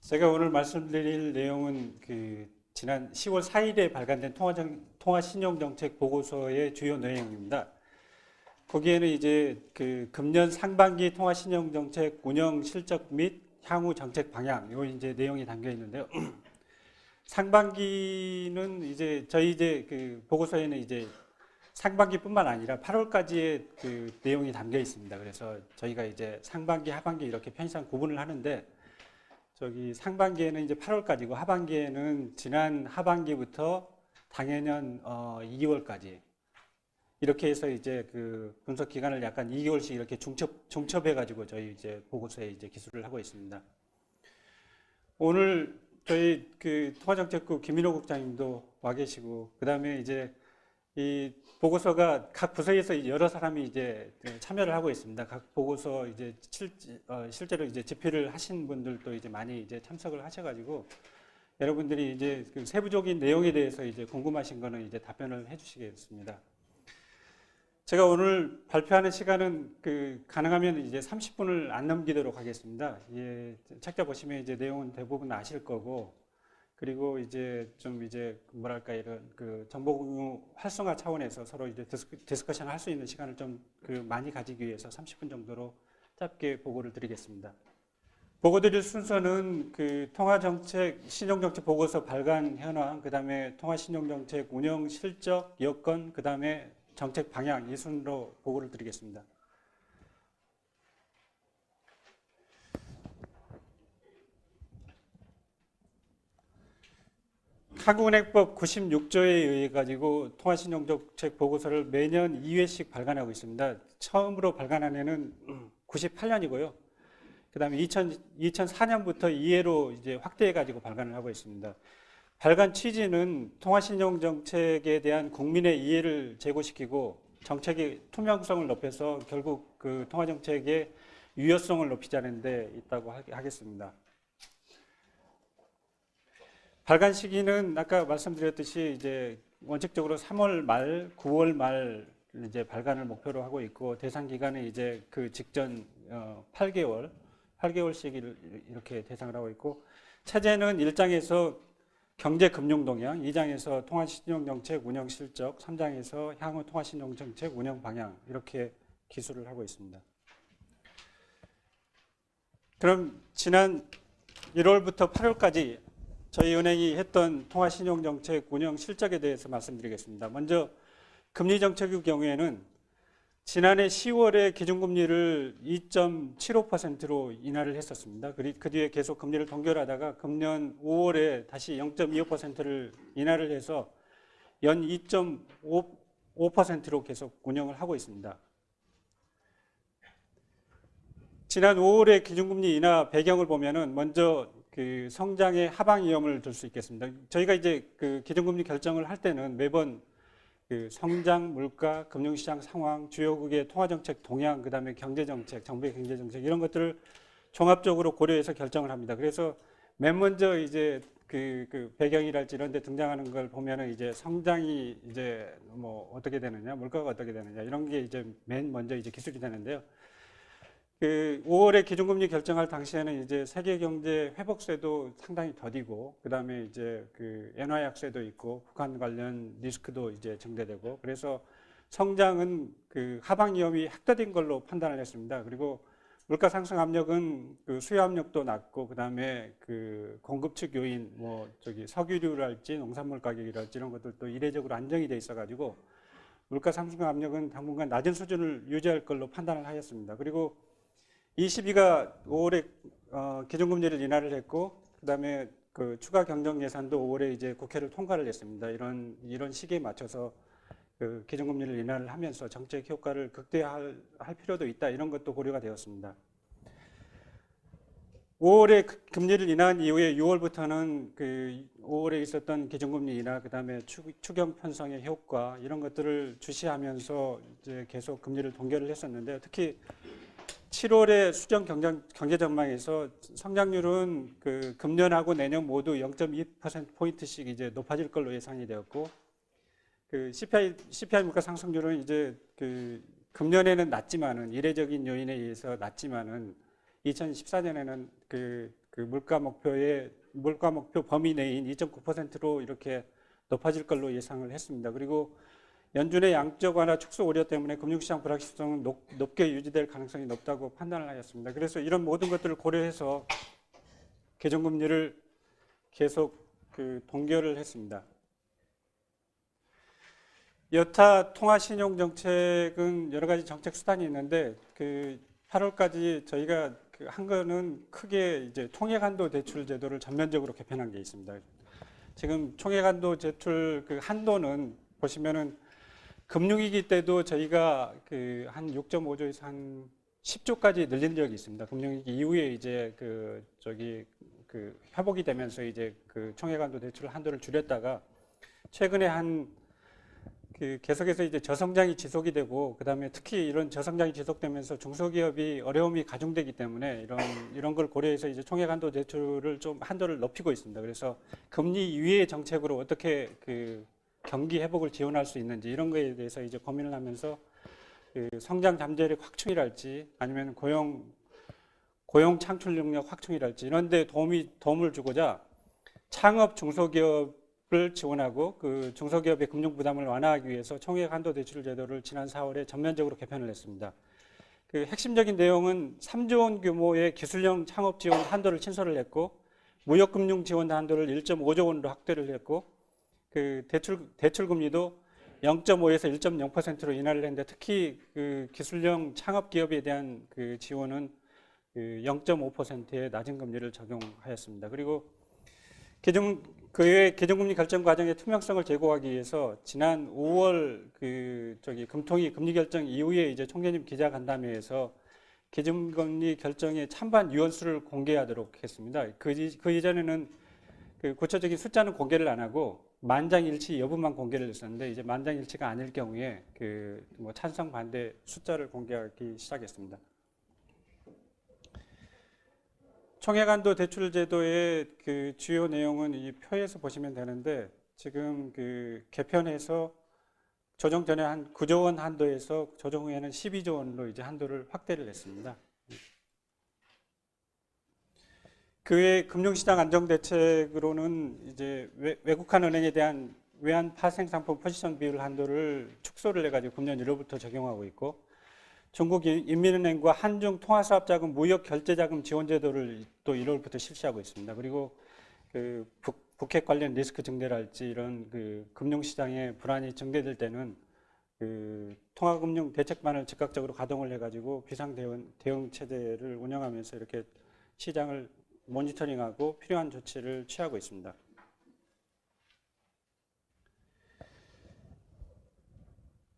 제가 오늘 말씀드릴 내용은 지난 10월 4일에 발간된 통화신용정책 보고서의 주요 내용입니다. 거기에는 이제 금년 상반기 통화신용정책 운영 실적 및 향후 정책 방향 요 이제 내용이 담겨 있는데요. 상반기는 저희 보고서에는 상반기뿐만 아니라 8월까지의 내용이 담겨 있습니다. 그래서 저희가 이제 상반기, 하반기 이렇게 편의상 구분을 하는데 상반기에는 이제 8월까지고 하반기에는 지난 하반기부터 당해년 2월까지 이렇게 해서 이제 분석 기간을 약간 2개월씩 이렇게 중첩해 가지고 저희 이제 보고서에 이제 기술을 하고 있습니다. 오늘 저희 통화정책국 김민호 국장님도 와 계시고, 그 다음에 이제 이 보고서가 각 부서에서 여러 사람이 이제 참여를 하고 있습니다. 각 보고서 이제 실제로 이제 집필을 하신 분들도 이제 많이 이제 참석을 하셔가지고 여러분들이 이제 세부적인 내용에 대해서 이제 궁금하신 거는 이제 답변을 해주시겠습니다. 제가 오늘 발표하는 시간은 가능하면 이제 30분을 안 넘기도록 하겠습니다. 예, 책자 보시면 이제 내용은 대부분 아실 거고, 그리고 이제 뭐랄까 이런 정보 공유 활성화 차원에서 서로 이제 디스커션 할 수 있는 시간을 좀 많이 가지기 위해서 30분 정도로 짧게 보고를 드리겠습니다. 보고 드릴 순서는 통화정책 신용정책 보고서 발간 현황, 그 다음에 통화신용정책 운영 실적 여건, 그 다음에 정책 방향 이 순으로 보고를 드리겠습니다. 한국은행법 96조에 의해 가지고 통화신용정책 보고서를 매년 2회씩 발간하고 있습니다. 처음으로 발간한 해는 98년이고요. 그 다음에 2004년부터 2회로 이제 확대해 가지고 발간을 하고 있습니다. 발간 취지는 통화신용정책에 대한 국민의 이해를 제고시키고 정책의 투명성을 높여서 결국 통화정책의 유효성을 높이자는 데 있다고 하겠습니다. 발간 시기는 아까 말씀드렸듯이 이제 원칙적으로 3월 말, 9월 말 이제 발간을 목표로 하고 있고, 대상 기간은 이제 직전 8개월 시기를 이렇게 대상을 하고 있고, 차제는 1장에서 경제금융동향, 2장에서 통화신용정책 운영 실적, 3장에서 향후 통화신용정책 운영 방향 이렇게 기술을 하고 있습니다. 그럼 지난 1월부터 8월까지 저희 은행이 했던 통화신용정책 운영 실적에 대해서 말씀드리겠습니다. 먼저 금리정책의 경우에는 지난해 10월에 기준금리를 2.75%로 인하를 했었습니다. 그 뒤에 계속 금리를 동결하다가 금년 5월에 다시 0.25%를 인하를 해서 연 2.5%로 계속 운영을 하고 있습니다. 지난 5월에 기준금리 인하 배경을 보면은 먼저 성장의 하방 위험을 들 수 있겠습니다. 저희가 이제 기준금리 결정을 할 때는 매번 성장, 물가, 금융시장 상황, 주요국의 통화정책 동향, 그 다음에 경제정책, 정부의 경제정책 이런 것들을 종합적으로 고려해서 결정을 합니다. 그래서 맨 먼저 이제 배경이랄지 이런 데 등장하는 걸 보면은 이제 성장이 이제 뭐 어떻게 되느냐, 물가가 어떻게 되느냐 이런 게 이제 맨 먼저 이제 기술이 되는데요. 5월에 기준금리 결정할 당시에는 이제 세계 경제 회복세도 상당히 더디고, 그 다음에 이제 엔화 약세도 있고, 북한 관련 리스크도 이제 증대되고, 그래서 성장은 하방 위험이 확대된 걸로 판단을 했습니다. 그리고 물가 상승 압력은 수요 압력도 낮고, 그 다음에 공급 측 요인, 석유류랄지 농산물 가격이랄지 이런 것들도 이례적으로 안정이 돼 있어가지고, 물가 상승 압력은 당분간 낮은 수준을 유지할 걸로 판단을 하였습니다. 그리고 ECB가 5월에 기준금리를 인하를 했고, 그다음에 추가 경정 예산도 5월에 이제 국회를 통과를 했습니다. 이런 시기에 맞춰서 기준금리를 인하를 하면서 정책 효과를 극대화할 필요도 있다, 이런 것도 고려가 되었습니다. 5월에 금리를 인하한 이후에 6월부터는 5월에 있었던 기준금리 인하, 그다음에 추경 편성의 효과 이런 것들을 주시하면서 이제 계속 금리를 동결을 했었는데, 특히 7월에 수정 경제 전망에서 성장률은 금년하고 내년 모두 0.2%포인트씩 이제 높아질 걸로 예상이 되었고, CPI 물가 상승률은 이제 금년에는 낮지만은 이례적인 요인에 의해서 낮지만은 2014년에는 그 물가 목표 범위 내인 2.9%로 이렇게 높아질 걸로 예상을 했습니다. 그리고 연준의 양적 완화 축소 우려 때문에 금융시장 불확실성은 높게 유지될 가능성이 높다고 판단을 하였습니다. 그래서 이런 모든 것들을 고려해서 계정금리를 계속 동결을 했습니다. 여타 통화신용 정책은 여러 가지 정책 수단이 있는데 8월까지 저희가 한 거는 크게 이제 통해간도 대출 제도를 전면적으로 개편한 게 있습니다. 지금 통해간도 대출 한도는 보시면은 금융위기 때도 저희가 한 6.5조에서 한 10조까지 늘린 적이 있습니다. 금융위기 이후에 이제 회복이 되면서 이제 총회간도 대출 한도를 줄였다가 최근에 계속해서 이제 저성장이 지속이 되고 그다음에 특히 이런 저성장이 지속되면서 중소기업이 어려움이 가중되기 때문에 이런 걸 고려해서 이제 총회간도 대출을 좀 한도를 높이고 있습니다. 그래서 금리 이외의 정책으로 어떻게 경기 회복을 지원할 수 있는지 이런 거에 대해서 이제 고민을 하면서 성장 잠재력 확충이랄지 아니면 고용 창출 능력 확충이랄지 이런 데 도움을 주고자 창업 중소기업을 지원하고 중소기업의 금융 부담을 완화하기 위해서 총액 한도 대출 제도를 지난 4월에 전면적으로 개편을 했습니다. 핵심적인 내용은 3조 원 규모의 기술형 창업 지원 한도를 신설을 했고 무역금융 지원 한도를 1.5조 원으로 확대를 했고 대출 금리도 0.5에서 1.0%로 인하를 했는데 특히 기술형 창업 기업에 대한 지원은 0.5%의 낮은 금리를 적용하였습니다. 그리고 계정금리 결정 과정의 투명성을 제고하기 위해서 지난 5월 금통위 금리 결정 이후에 이제 총재님 기자간담회에서 계정금리 결정의 찬반 유언수를 공개하도록 했습니다. 그 이전에는 구체적인 숫자는 공개를 안 하고 만장일치 여부만 공개를 했었는데 이제 만장일치가 아닐 경우에 찬성 반대 숫자를 공개하기 시작했습니다. 총액한도 대출 제도의 주요 내용은 이 표에서 보시면 되는데 지금 개편해서 조정 전에 한 9조 원 한도에서 조정 후에는 12조 원으로 이제 한도를 확대를 했습니다. 그 외 금융시장 안정대책으로는 이제 외국한 은행에 대한 외환 파생상품 포지션 비율 한도를 축소를 해가지고 금년 1월부터 적용하고 있고 중국인민은행과 한중 통화사업자금 무역 결제자금 지원제도를 또 1월부터 실시하고 있습니다. 그리고 북핵 관련 리스크 증대랄지 이런 금융시장의 불안이 증대될 때는 통화금융 대책반을 즉각적으로 가동을 해가지고 비상대응 체제를 운영하면서 이렇게 시장을 모니터링하고 필요한 조치를 취하고 있습니다.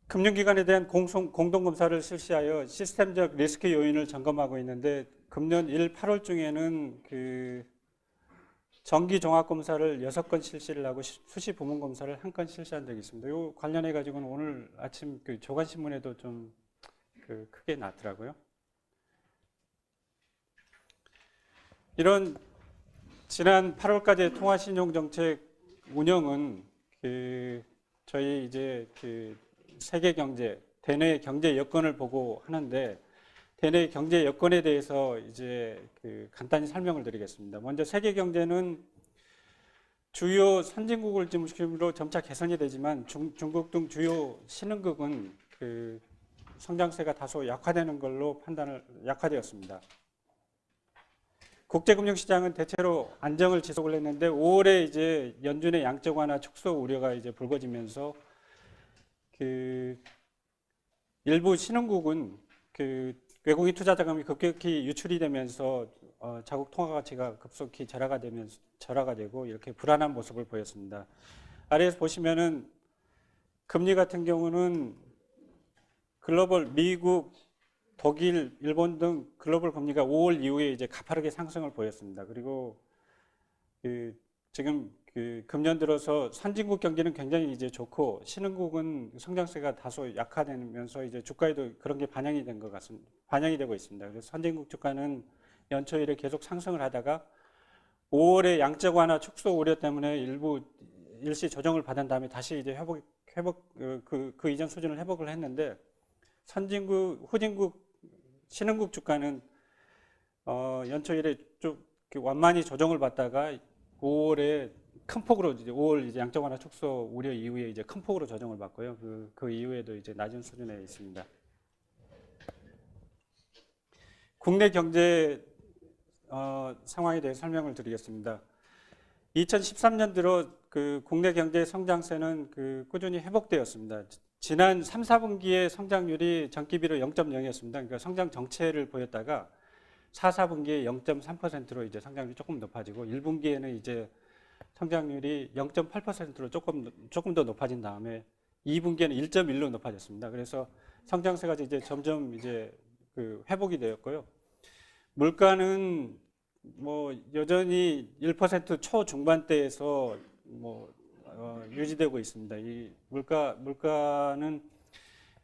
금융기관에 대한 공동검사를 실시하여 시스템적 리스크 요인을 점검하고 있는데 금년 8월 중에는 정기 종합검사를 6건 실시를 하고 수시 부문 검사를 1건 실시한 적이 있습니다. 이 관련해 가지고는 오늘 아침 조간신문에도 좀 크게 났더라고요. 이런 지난 8월까지의 통화신용정책 운영은 저희 이제 세계 경제, 대내 경제 여건을 보고 하는데 대내 경제 여건에 대해서 이제 간단히 설명을 드리겠습니다. 먼저 세계 경제는 주요 선진국을 중심으로 점차 개선이 되지만 중국 등 주요 신흥국은 성장세가 다소 약화되는 걸로 약화되었습니다. 국제금융시장은 대체로 안정을 지속을 했는데 5월에 이제 연준의 양적 완화 축소 우려가 이제 불거지면서 일부 신흥국은 외국인 투자 자금이 급격히 유출이 되면서 자국 통화 가치가 급속히 절하가 되고 이렇게 불안한 모습을 보였습니다. 아래에서 보시면은 금리 같은 경우는 글로벌 미국, 독일, 일본 등 글로벌 금리가 5월 이후에 이제 가파르게 상승을 보였습니다. 그리고 지금 금년 들어서 선진국 경기는 굉장히 이제 좋고 신흥국은 성장세가 다소 약화되면서 이제 주가에도 그런 게 반영이 된 것 같습니다. 반영이 되고 있습니다. 그래서 선진국 주가는 연초 이래 계속 상승을 하다가 5월에 양적 완화 축소 우려 때문에 일시 조정을 받은 다음에 다시 이제 그 이전 수준을 회복을 했는데 선진국, 후진국, 신흥국 주가는 연초 이래 쭉 완만히 조정을 받다가 5월에 큰 폭으로 이제 5월 이제 양적 완화 축소 우려 이후에 이제 큰 폭으로 조정을 받고요. 그 이후에도 이제 낮은 수준에 있습니다. 국내 경제 상황에 대해 설명을 드리겠습니다. 2013년 들어 그 국내 경제 성장세는 꾸준히 회복되었습니다. 지난 3, 4분기의 성장률이 전기비로 0.0이었습니다. 그러니까 성장 정체를 보였다가 4, 4분기에 0.3%로 이제 성장률이 조금 높아지고 1분기에는 이제 성장률이 0.8%로 조금 더 높아진 다음에 2분기에는 1.1로 높아졌습니다. 그래서 성장세가 이제 점점 이제 회복이 되었고요. 물가는 뭐 여전히 1% 초중반대에서 유지되고 있습니다. 이 물가는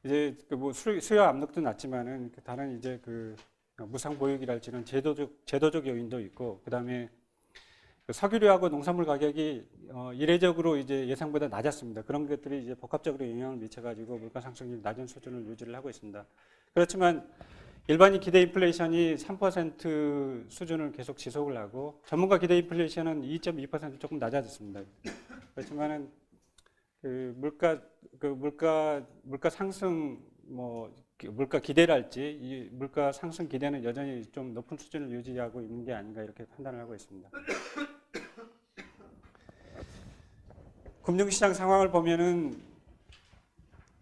이제 뭐 수요 압력도 낮지만은 다른 이제 무상 보유기랄지는 제도적 요인도 있고, 그다음에 석유류하고 농산물 가격이 이례적으로 이제 예상보다 낮았습니다. 그런 것들이 이제 복합적으로 영향을 미쳐가지고 물가 상승률이 낮은 수준을 유지를 하고 있습니다. 그렇지만 일반인 기대 인플레이션이 3% 수준을 계속 지속을 하고 전문가 기대 인플레이션은 2.2% 조금 낮아졌습니다. 그렇지만은 물가 상승 물가 기대랄지 이 물가 상승 기대는 여전히 좀 높은 수준을 유지하고 있는 게 아닌가 이렇게 판단을 하고 있습니다. 금융시장 상황을 보면은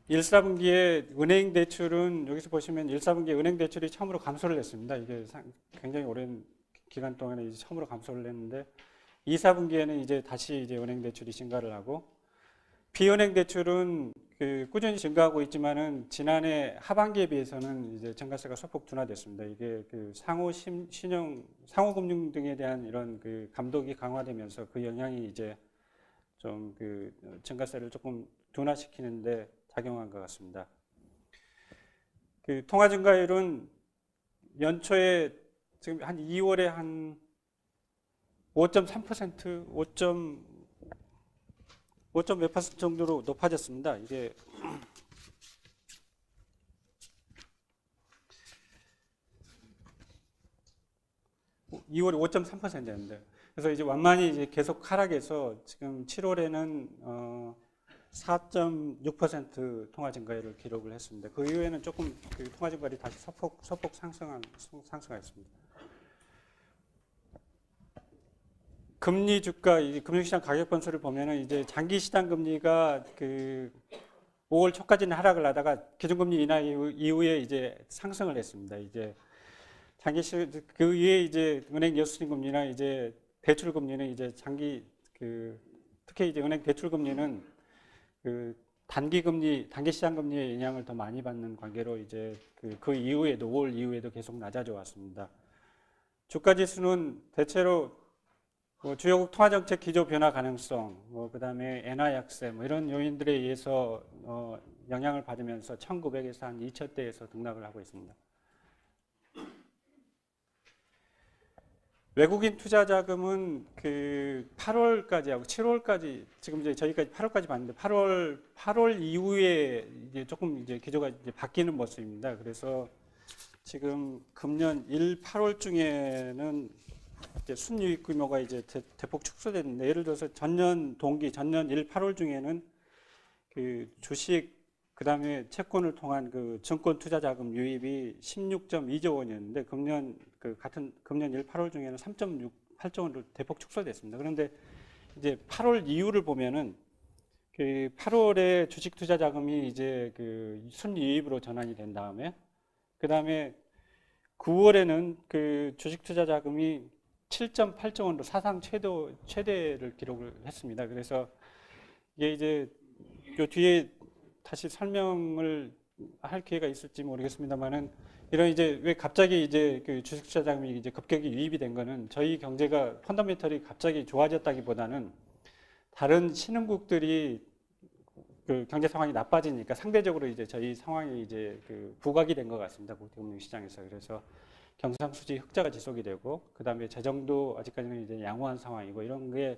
1, 4분기에 은행 대출은 여기서 보시면 1, 4분기에 은행 대출이 처음으로 감소를 했습니다. 이게 굉장히 오랜 기간 동안에 이제 처음으로 감소를 했는데 2, 4분기에는 이제 다시 이제 은행 대출이 증가를 하고 비은행 대출은 꾸준히 증가하고 있지만은 지난해 하반기에 비해서는 이제 증가세가 소폭 둔화됐습니다. 이게 상호금융 등에 대한 이런 감독이 강화되면서 그 영향이 이제 좀 증가세를 조금 둔화시키는데 작용한 것 같습니다. 통화 증가율은 연초에 지금 한 2월에 한 5.3%, 5몇 퍼센트 정도로 높아졌습니다. 이게 2월에 5.3%였는데, 그래서 이제 완만히 이제 계속 하락해서 지금 7월에는 4.6% 통화 증가율을 기록을 했습니다. 그 이후에는 조금 통화 증가율이 다시 소폭 상승했습니다. 금리 주가, 금융시장 가격 변수를 보면은 이제 장기 시장 금리가 5월 초까지는 하락을 하다가 기준금리 인하 이후에 이제 상승을 했습니다. 이제 그 위에 이제 은행 여수진 금리나 이제 대출 금리는 이제 특히 이제 은행 대출 금리는 단기 시장 금리의 영향을 더 많이 받는 관계로 이제 그 이후에도 5월 이후에도 계속 낮아져 왔습니다. 주가 지수는 대체로 주요국 통화정책 기조 변화 가능성, 그다음에 엔화 약세 이런 요인들에 의해서 영향을 받으면서 1900에서 한 2000대에서 등락을 하고 있습니다. 외국인 투자 자금은 8월까지 하고 7월까지 지금 이제 저희까지 8월까지 봤는데 8월 이후에 이제 조금 이제 기조가 이제 바뀌는 모습입니다. 그래서 지금 금년 8월 중에는 이제 순이익 규모가 이제 대폭 축소됐는데, 예를 들어서 전년 8월 중에는 주식 그다음에 채권을 통한 증권 투자 자금 유입이 16.2조 원이었는데 금년 8월 중에는 3.68조 원으로 대폭 축소됐습니다. 그런데 이제 8월 이후를 보면은 8월에 주식 투자 자금이 이제 순이익으로 전환이 된 다음에 그다음에 9월에는 주식 투자 자금이 7.8조 원으로 사상 최대를 기록을 했습니다. 그래서 이게 이제 요 뒤에 다시 설명을 할 기회가 있을지 모르겠습니다만은 이런 이제 왜 갑자기 이제 주식 투자 자금이 이제 급격히 유입이 된 거는 저희 경제가 펀더멘털이 갑자기 좋아졌다기보다는 다른 신흥국들이 경제 상황이 나빠지니까 상대적으로 이제 저희 상황이 이제 부각이 된 것 같습니다. 국제금융 시장에서. 그래서 경상수지 흑자가 지속이 되고 그다음에 재정도 아직까지는 이제 양호한 상황이고 이런 게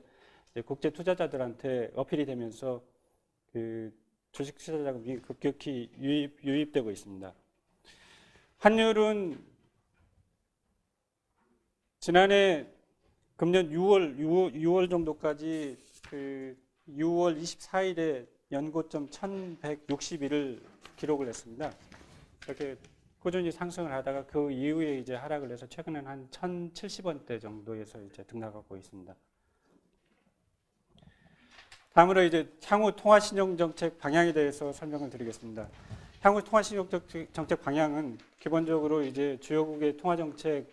이제 국제 투자자들한테 어필이 되면서 주식 투자 자금이 급격히 유입되고 있습니다. 환율은 지난해 금년 6월 정도까지 그 6월 24일에 연고점 1161을 기록을 했습니다. 이렇게 꾸준히 상승을 하다가 그 이후에 이제 하락을 해서 최근에는 한 1070원대 정도에서 이제 등락하고 있습니다. 다음으로 이제 향후 통화신용정책 방향에 대해서 설명을 드리겠습니다. 향후 통화신용정책 방향은 기본적으로 이제 주요국의 통화정책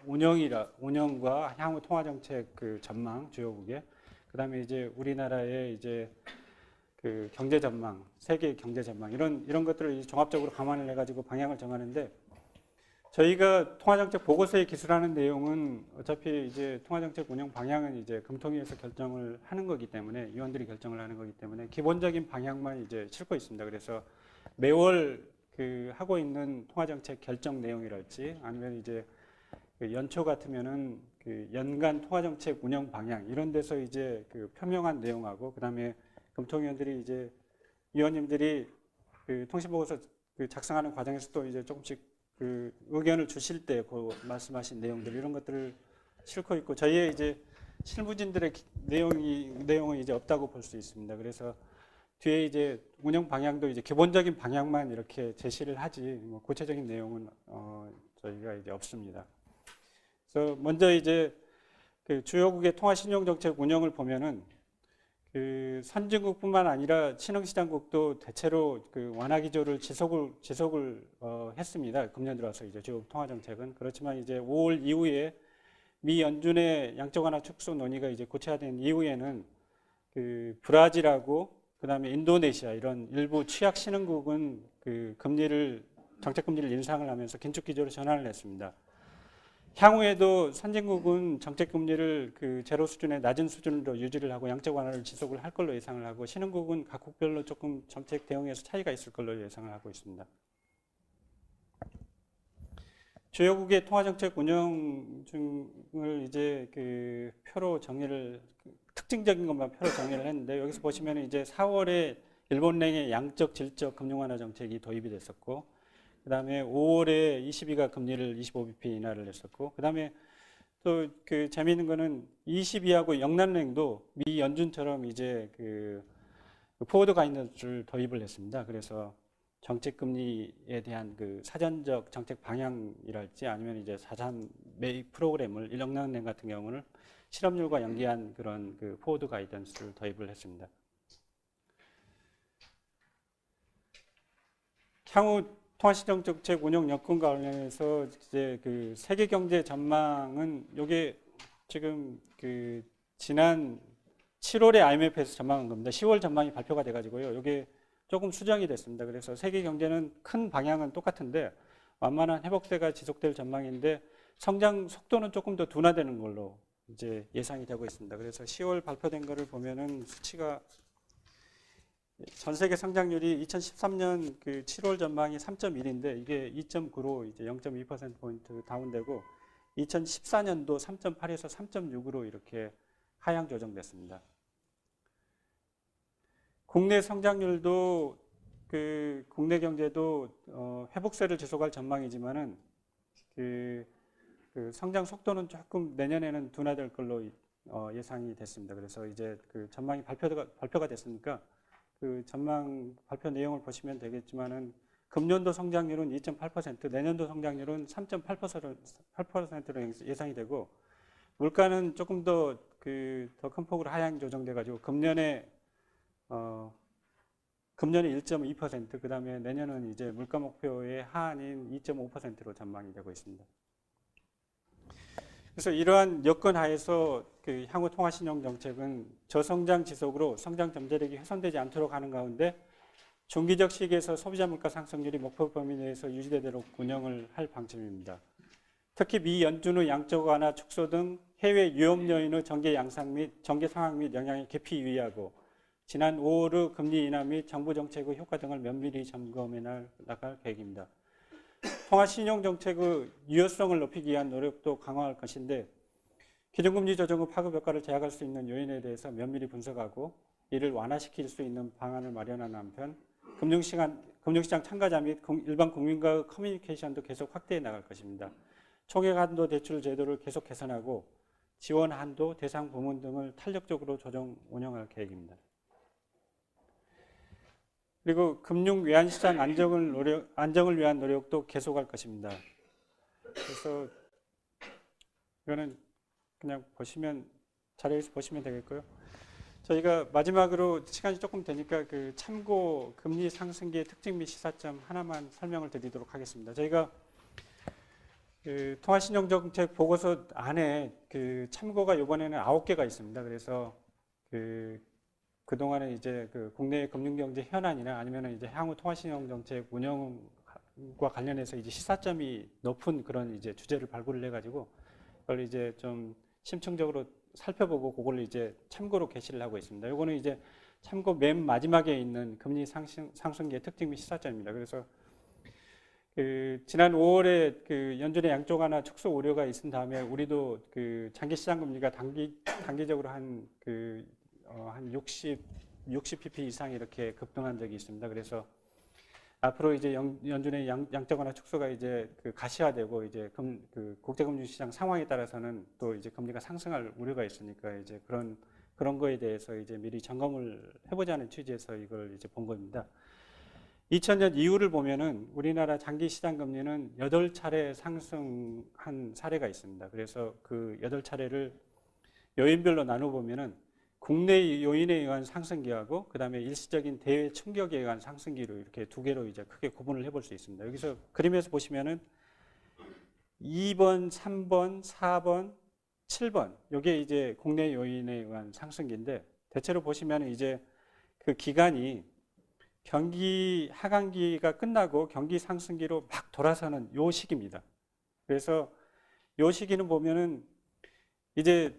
운영과 향후 통화정책 그 전망 주요국의 그다음에 이제 우리나라의 이제 그 경제 전망, 세계 경제 전망 이런 것들을 종합적으로 감안을 해가지고 방향을 정하는데 저희가 통화정책 보고서에 기술하는 내용은 어차피 이제 통화정책 운영 방향은 이제 금통위에서 결정을 하는 거기 때문에 위원들이 결정을 하는 거기 때문에 기본적인 방향만 이제 싣고 있습니다. 그래서 매월 그 하고 있는 통화정책 결정 내용이랄지 아니면 이제 그 연초 같으면은 그 연간 통화정책 운영 방향 이런 데서 이제 그 표명한 내용하고 그다음에 금통위원들이 이제 위원님들이 그 통신보고서 그 작성하는 과정에서 또 이제 조금씩 그 의견을 주실 때 그 말씀하신 내용들 이런 것들을 싣고 있고 저희의 이제 실무진들의 내용은 이제 없다고 볼 수 있습니다. 그래서 뒤에 이제 운영 방향도 이제 기본적인 방향만 이렇게 제시를 하지 뭐 구체적인 내용은 저희가 이제 없습니다. 그래서 먼저 이제 그 주요국의 통화신용정책 운영을 보면은 그 선진국뿐만 아니라 신흥시장국도 대체로 그 완화 기조를 지속을 했습니다. 금년 들어서 이제 주요 통화 정책은 그렇지만 이제 5월 이후에 미 연준의 양적 완화 축소 논의가 이제 구체화된 이후에는 그 브라질하고 그다음에 인도네시아 이런 일부 취약 신흥국은 그 정책 금리를 인상을 하면서 긴축 기조로 전환을 했습니다. 향후에도 선진국은 정책 금리를 그 제로 수준의 낮은 수준으로 유지를 하고 양적 완화를 지속을 할 걸로 예상을 하고 신흥국은 각국별로 조금 정책 대응에서 차이가 있을 걸로 예상을 하고 있습니다. 주요국의 통화정책 운영 중을 이제 그 표로 정리를 특징적인 것만 표로 정리를 했는데 여기서 보시면 이제 4월에 일본은행의 양적 질적 금융 완화 정책이 도입이 됐었고 그 다음에 5월에 ECB가 금리를 25bp 인하를 했었고, 그 다음에 또 그 재미있는 거는 ECB하고 영남은행도 미 연준처럼 이제 그 포워드 가이던스를 도입을 했습니다. 그래서 정책 금리에 대한 그 사전적 정책 방향이랄지 아니면 이제 사전 매입 프로그램을 영남은행 같은 경우는 실업률과 연계한 그런 그 포워드 가이던스를 도입을 했습니다. 향후 통화시장정책 운영 여건과 관련해서 이제 그 세계 경제 전망은 요게 지금 그 지난 7월에 IMF에서 전망한 겁니다. 10월 전망이 발표가 돼가지고요. 요게 조금 수정이 됐습니다. 그래서 세계 경제는 큰 방향은 똑같은데 완만한 회복세가 지속될 전망인데 성장 속도는 조금 더 둔화되는 걸로 이제 예상이 되고 있습니다. 그래서 10월 발표된 거를 보면은 수치가 전 세계 성장률이 2013년 그 7월 전망이 3.1인데 이게 2.9로 이제 0.2%포인트 다운되고 2014년도 3.8에서 3.6으로 이렇게 하향 조정됐습니다. 국내 성장률도 그 국내 경제도 회복세를 지속할 전망이지만은 그 성장 속도는 조금 내년에는 둔화될 걸로 예상이 됐습니다. 그래서 이제 그 전망이 발표가 됐으니까 그 전망 발표 내용을 보시면 되겠지만은 금년도 성장률은 2.8%, 내년도 성장률은 3.8%로 예상이 되고 물가는 조금 더 큰 폭으로 하향 조정돼 가지고 금년에 1.2%, 그다음에 내년은 이제 물가 목표의 하한인 2.5%로 전망이 되고 있습니다. 그래서 이러한 여건 하에서 그 향후 통화신용 정책은 저성장 지속으로 성장 잠재력이 훼손되지 않도록 하는 가운데 중기적 시기에서 소비자 물가 상승률이 목표 범위 내에서 유지되도록 운영을 할 방침입니다. 특히 미 연준의 양적 완화 축소 등 해외 위험 요인의 정계 양상 및 정계 상황 및 영향에 깊이 유의하고 지난 5월의 금리 인하 및 정부 정책의 효과 등을 면밀히 점검해 나갈 계획입니다. 통화신용정책의 유효성을 높이기 위한 노력도 강화할 것인데 기준금리 조정의 파급 효과를 제약할 수 있는 요인에 대해서 면밀히 분석하고 이를 완화시킬 수 있는 방안을 마련하는 한편 금융시장 참가자 및 일반 국민과의 커뮤니케이션도 계속 확대해 나갈 것입니다. 총액 한도 대출 제도를 계속 개선하고 지원 한도, 대상 부문 등을 탄력적으로 조정 운영할 계획입니다. 그리고 금융 외환시장 안정을 위한 노력도 계속할 것입니다. 그래서 이거는 그냥 보시면 자료에서 보시면 되겠고요. 저희가 마지막으로 시간이 조금 되니까 그 참고 금리 상승기의 특징 및 시사점 하나만 설명을 드리도록 하겠습니다. 저희가 그 통화신용정책 보고서 안에 그 참고가 이번에는 9개가 있습니다. 그래서 그동안에 이제 그 국내 금융경제 현안이나 아니면 이제 향후 통화신용정책 운영과 관련해서 이제 시사점이 높은 그런 이제 주제를 발굴을 해가지고 그걸 이제 좀 심층적으로 살펴보고 그걸 이제 참고로 게시를 하고 있습니다. 이거는 이제 참고 맨 마지막에 있는 금리 상승기의 특징 및 시사점입니다. 그래서 그 지난 5월에 그 연준의 양적 완화 축소 우려가 있은 다음에 우리도 그 장기 시장 금리가 단기적으로 한 60pp 이상 이렇게 급등한 적이 있습니다. 그래서 앞으로 이제 연준의 양적 완화 축소가 이제 그 가시화되고 이제 그 국제금융시장 상황에 따라서는 또 이제 금리가 상승할 우려가 있으니까 이제 그런 거에 대해서 이제 미리 점검을 해보자는 취지에서 이걸 이제 본 겁니다. 2000년 이후를 보면은 우리나라 장기 시장 금리는 8차례 상승한 사례가 있습니다. 그래서 그 8차례를 요인별로 나눠 보면은 국내 요인에 의한 상승기하고 그다음에 일시적인 대외 충격에 의한 상승기로 이렇게 두 개로 이제 크게 구분을 해볼 수 있습니다. 여기서 그림에서 보시면은 2번, 3번, 4번, 7번 이게 이제 국내 요인에 의한 상승기인데 대체로 보시면 이제 그 기간이 경기 하강기가 끝나고 경기 상승기로 막 돌아서는 요 시기입니다. 그래서 요 시기는 보면은 이제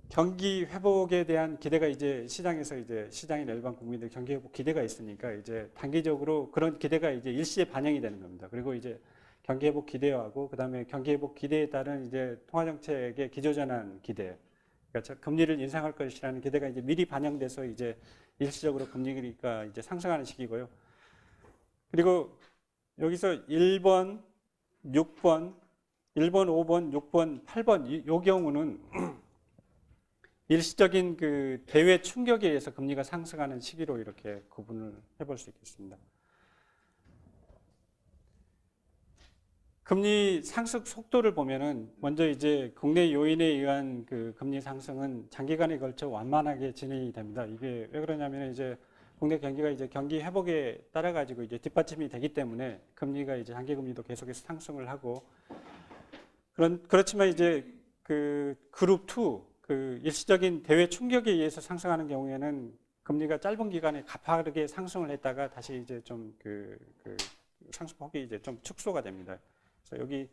경기 회복에 대한 기대가 이제 시장에서 이제 시장인 일반 국민들 경기 회복 기대가 있으니까 이제 단기적으로 그런 기대가 이제 일시에 반영이 되는 겁니다. 그리고 이제 경기 회복 기대하고 그다음에 경기 회복 기대에 따른 이제 통화 정책의 기조전환 기대, 그러니까 금리를 인상할 것이라는 기대가 이제 미리 반영돼서 이제 일시적으로 금리가 이제 상승하는 시기고요. 그리고 여기서 1번, 6번, 5번, 6번, 8번 이 경우는 일시적인 그 대외 충격에 의해서 금리가 상승하는 시기로 이렇게 구분을 해볼 수 있겠습니다. 금리 상승 속도를 보면은 먼저 이제 국내 요인에 의한 그 금리 상승은 장기간에 걸쳐 완만하게 진행이 됩니다. 이게 왜 그러냐면 이제 국내 경기가 이제 경기 회복에 따라 가지고 이제 뒷받침이 되기 때문에 금리가 이제 장기 금리도 계속해서 상승을 하고 그렇지만 이제 그 그룹 2 그 일시적인 대외 충격에 의해서 상승하는 경우에는 금리가 짧은 기간에 가파르게 상승을 했다가 다시 이제 좀 그 상승폭이 이제 좀 축소가 됩니다. 그래서 여기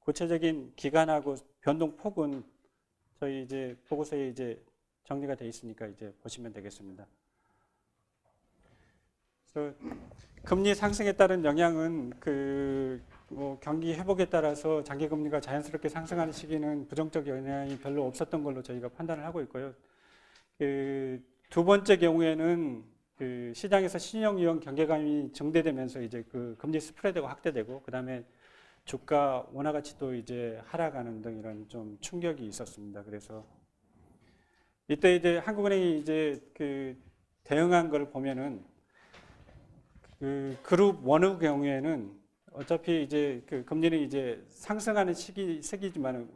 구체적인 기간하고 변동 폭은 저희 이제 보고서에 이제 정리가 되어 있으니까 이제 보시면 되겠습니다. 그래서 금리 상승에 따른 영향은 뭐 경기 회복에 따라서 장기 금리가 자연스럽게 상승하는 시기는 부정적 영향이 별로 없었던 걸로 저희가 판단을 하고 있고요. 두 번째 경우에는 그 시장에서 신용 위험 경계감이 증대되면서 이제 그 금리 스프레드가 확대되고 그다음에 주가 원화 가치도 이제 하락하는 등 이런 좀 충격이 있었습니다. 그래서 이때 이제 한국은행이 이제 그 대응한 걸 보면은 그 그룹 1의 경우에는 어차피 이제 그 금리는 이제 상승하는 시기지만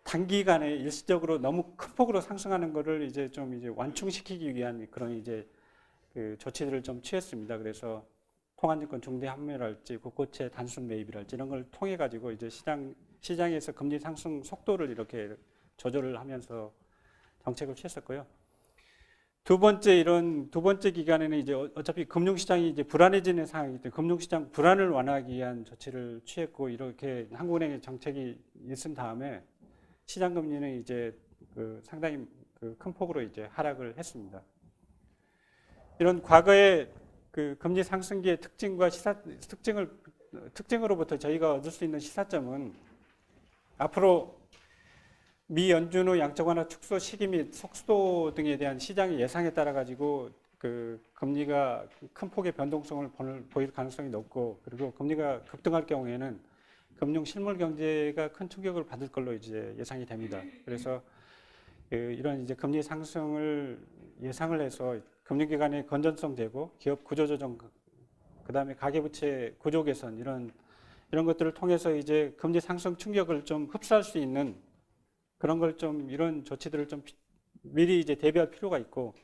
단기간에 일시적으로 너무 큰 폭으로 상승하는 거를 이제 좀 이제 완충시키기 위한 그런 이제 그 조치들을 좀 취했습니다. 그래서 통화증권 중대 환매랄지 국고채 단순 매입이랄지 이런 걸 통해 가지고 이제 시장에서 금리 상승 속도를 이렇게 조절을 하면서 정책을 취했었고요. 두 번째 기간에는 이제 어차피 금융시장이 이제 불안해지는 상황이기 때문에 금융시장 불안을 완화하기 위한 조치를 취했고 이렇게 한국은행의 정책이 있은 다음에 시장금리는 이제 상당히 큰 폭으로 이제 하락을 했습니다. 이런 과거의 그 금리 상승기의 특징과 특징으로부터 저희가 얻을 수 있는 시사점은 앞으로 미 연준의 양적 완화 축소 시기 및 속도 등에 대한 시장의 예상에 따라 가지고 그 금리가 큰 폭의 변동성을 보일 가능성이 높고 그리고 금리가 급등할 경우에는 금융 실물 경제가 큰 충격을 받을 걸로 이제 예상이 됩니다. 그래서 이런 이제 금리 상승을 예상을 해서 금융기관의 건전성 제고, 기업 구조 조정, 그다음에 가계부채 구조 개선 이런 것들을 통해서 이제 금리 상승 충격을 좀 흡수할 수 있는 그런 걸 좀 이런 조치들을 좀 미리 이제 대비할 필요가 있고,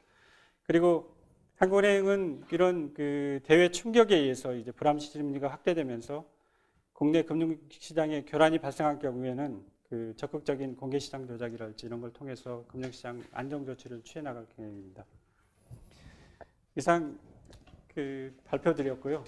그리고 한국은행은 이런 그 대외 충격에 의해서 이제 불안시 심리가 확대되면서 국내 금융시장에 교란이 발생할 경우에는 그 적극적인 공개시장 조작이랄지 이런 걸 통해서 금융시장 안정 조치를 취해 나갈 계획입니다. 이상 그 발표드렸고요.